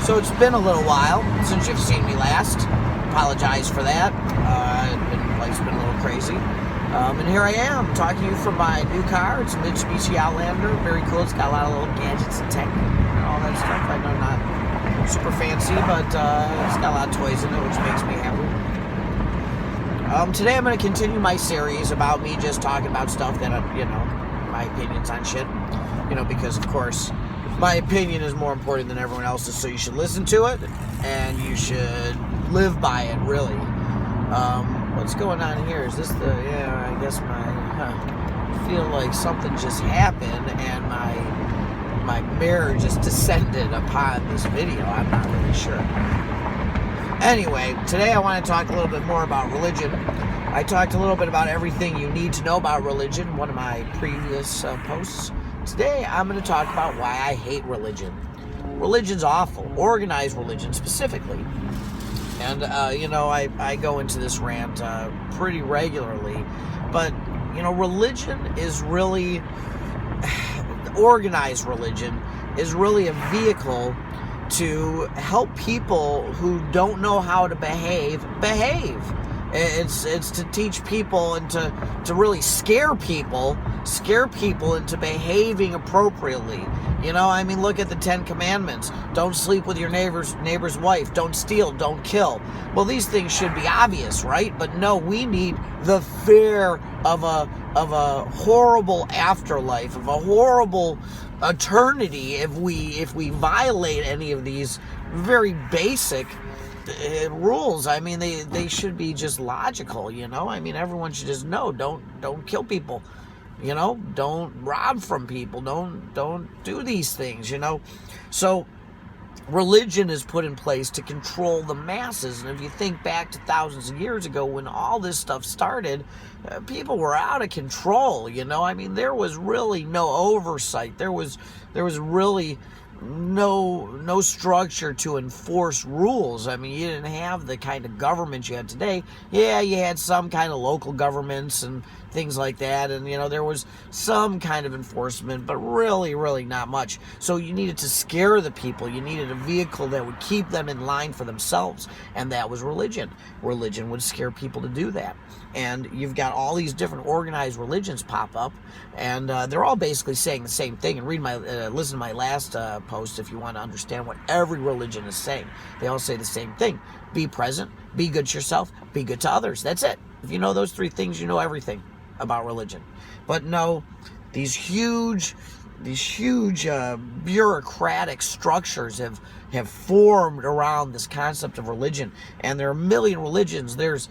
So it's been a little while since you've seen me last. Apologize for that. Life's been a little crazy. And here I am, talking to you from my new car. It's a Mitsubishi Outlander. Very cool. It's got a lot of little gadgets and tech and all that stuff. I know not super fancy, but it's got a lot of toys in it, which makes me happy. Today I'm going to continue my series about me just talking about stuff that, my opinions on shit. Because, of course, my opinion is more important than everyone else's, so you should listen to it, and you should live by it, really. What's going on here? Is this I guess I feel like something just happened, and my mirror just descended upon this video. I'm not really sure. Anyway, today I want to talk a little bit more about religion. I talked a little bit about everything you need to know about religion in one of my previous posts. Today I'm going to talk about why I hate religion. Religion's awful. Organized religion specifically. And, I go into this rant pretty regularly. But, religion is really... organized religion is really a vehicle to help people who don't know how to behave. It's to teach people and to really scare people into behaving appropriately. Look at the 10 Commandments. Don't sleep with your neighbor's wife. Don't steal. Don't kill. Well, these things should be obvious, right? But no, we need the fear of a horrible afterlife, of a horrible eternity if we violate any of these very basic rules. They should be just logical. Everyone should just know. Don't kill people. Don't rob from people. Don't do these things. So religion is put in place to control the masses. And if you think back to thousands of years ago when all this stuff started, people were out of control. There was really no oversight. There was really no structure to enforce rules. You didn't have the kind of government you had today. Yeah, you had some kind of local governments and things like that, and there was some kind of enforcement, but really not much. So you needed to scare the people. You needed a vehicle that would keep them in line for themselves, and that was religion. Religion would scare people to do that. And you've got all these different organized religions pop up, and they're all basically saying the same thing. And listen to my last post if you want to understand what every religion is saying. They all say the same thing: be present, be good to yourself, be good to others. That's it. If you know those three things, you know everything about religion. But no, these huge bureaucratic structures have formed around this concept of religion, and there are a million religions. There's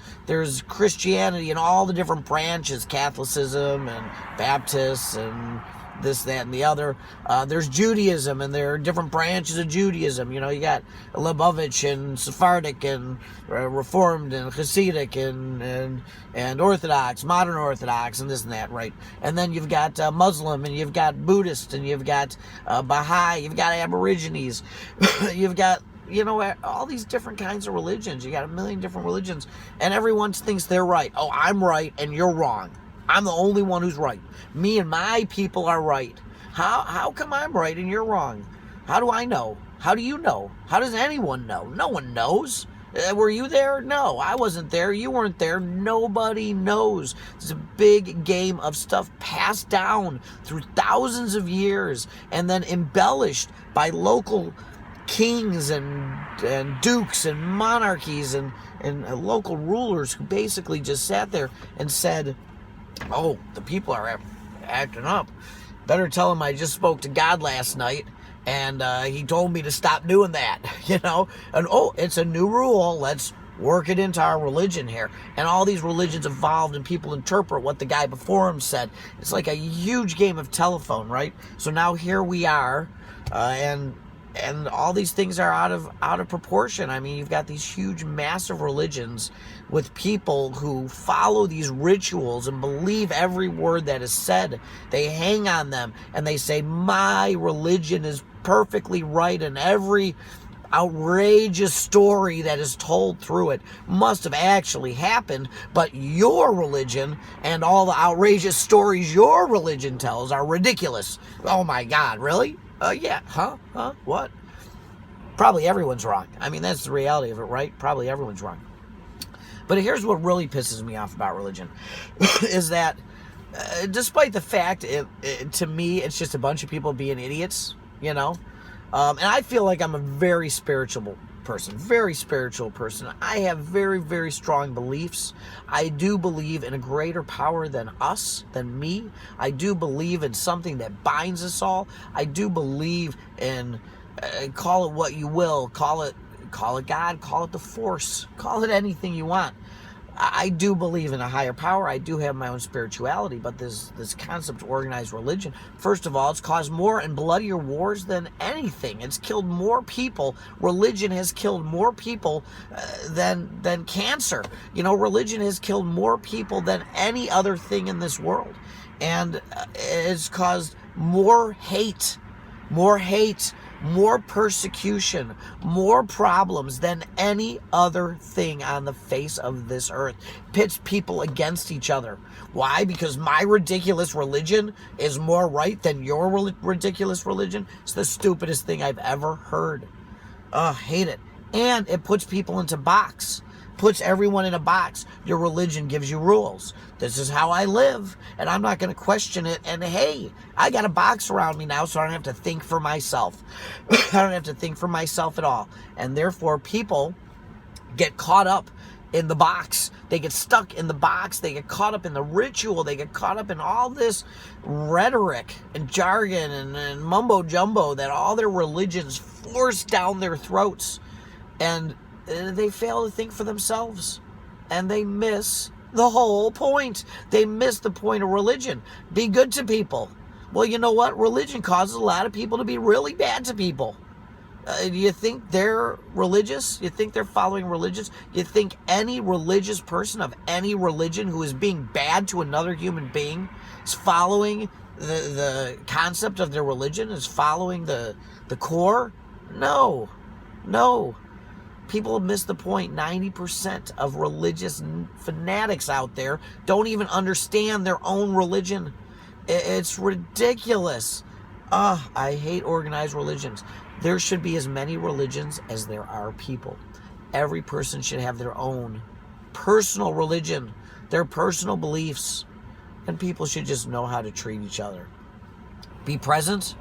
Christianity and all the different branches, Catholicism and Baptists and this, that, and the other. There's Judaism, and there are different branches of Judaism. You got Lubavitch and Sephardic and Reformed and Hasidic and Orthodox, modern Orthodox, and this and that, right? And then you've got Muslim, and you've got Buddhist, and you've got Baha'i, you've got Aborigines, you've got all these different kinds of religions. You got a million different religions, and everyone thinks they're right. Oh, I'm right and you're wrong. I'm the only one who's right. Me and my people are right. How come I'm right and you're wrong? How do I know? How do you know? How does anyone know? No one knows. Were you there? No, I wasn't there. You weren't there. Nobody knows. It's a big game of stuff passed down through thousands of years and then embellished by local kings and dukes and monarchies and local rulers who basically just sat there and said, oh, the people are acting up. Better tell them I just spoke to God last night, and he told me to stop doing that, And, oh, it's a new rule. Let's work it into our religion here. And all these religions evolved, and people interpret what the guy before him said. It's like a huge game of telephone, right? So now here we are, and all these things are out of proportion. You've got these huge, massive religions with people who follow these rituals and believe every word that is said. They hang on them, and they say, my religion is perfectly right, and every outrageous story that is told through it must have actually happened, but your religion and all the outrageous stories your religion tells are ridiculous. Oh my God, really? Yeah, huh? What? probably everyone's wrong. I mean, that's the reality of it, right? Probably everyone's wrong. But here's what really pisses me off about religion is that despite the fact, to me, it's just a bunch of people being idiots, you know? And I feel like I'm a very spiritual person. I have very, very strong beliefs. I do believe in a greater power than us, than me. I do believe in something that binds us all. I do believe in, call it what you will, call it God, call it the Force, call it anything you want. I do believe in a higher power. I do have my own spirituality, but this concept of organized religion, first of all, it's caused more and bloodier wars than anything. It's killed more people. Religion has killed more people than cancer. You know, religion has killed more people than any other thing in this world. And it's caused more hate, more persecution, more problems than any other thing on the face of this earth. Pits people against each other. Why? Because my ridiculous religion is more right than your ridiculous religion? It's the stupidest thing I've ever heard. Hate it. And it puts people into box. Puts everyone in a box. Your religion gives you rules. This is how I live, and I'm not going to question it. And hey, I got a box around me now, so I don't have to think for myself. I don't have to think for myself at all. And therefore, people get caught up in the box. They get stuck in the box. They get caught up in the ritual. They get caught up in all this rhetoric and jargon and mumbo jumbo that all their religions force down their throats. And they fail to think for themselves, and they miss the whole point. They miss the point of religion. Be good to people. Well, you know what? Religion causes a lot of people to be really bad to people. Do you think they're religious? You think they're following religious? You think any religious person of any religion who is being bad to another human being is following the concept of their religion, is following the core? No. People miss the point. 90% of religious fanatics out there don't even understand their own religion. It's ridiculous. I hate organized religions. There should be as many religions as there are people. Every person should have their own personal religion, their personal beliefs, and people should just know how to treat each other. Be present,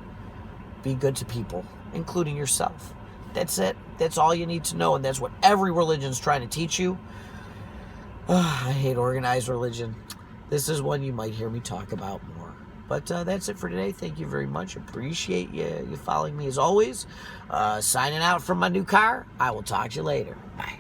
be good to people, including yourself. That's it. That's all you need to know, and that's what every religion's trying to teach you. I hate organized religion. This is one you might hear me talk about more. But that's it for today. Thank you very much. Appreciate you following me as always. Signing out from my new car. I will talk to you later. Bye.